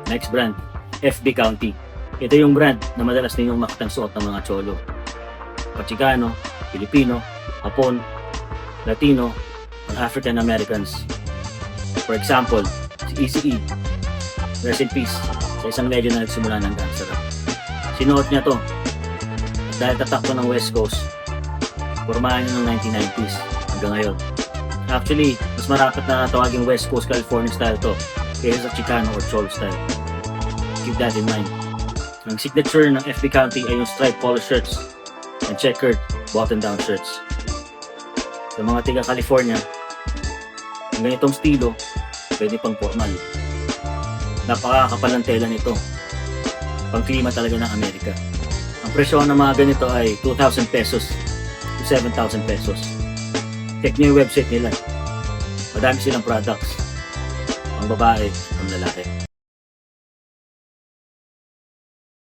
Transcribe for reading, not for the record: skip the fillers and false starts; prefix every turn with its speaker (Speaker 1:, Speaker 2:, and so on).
Speaker 1: Next brand, FB County. Ito yung brand na madalas ninyong makitang suot ng mga cholo. Pachicano, Pilipino, Hapon, Latino, or African Americans. For example, si Eazy-E, rest in peace, sa isang legend na nagsimula ng gangster rap. Sinuot niya to at dahil tatak to ng West Coast, formahan niya ng 1990s hanggang ngayon. Actually, mas marapat na tawaging West Coast California style to kaysa sa Chicano or Cholo style. Keep that in mind. Ang signature ng FB County ay yung striped polo shirts and checkered button-down shirts. Sa mga tiga California, ang ganitong estilo, pwede pang formal. Napakakapal ng tela nito. Pang klima talaga ng Amerika. Ang presyo ng mga ganito ay 2,000 pesos to 7,000 pesos. Check nyo yung website nila. Madami silang products. Pang babae, pang lalaki.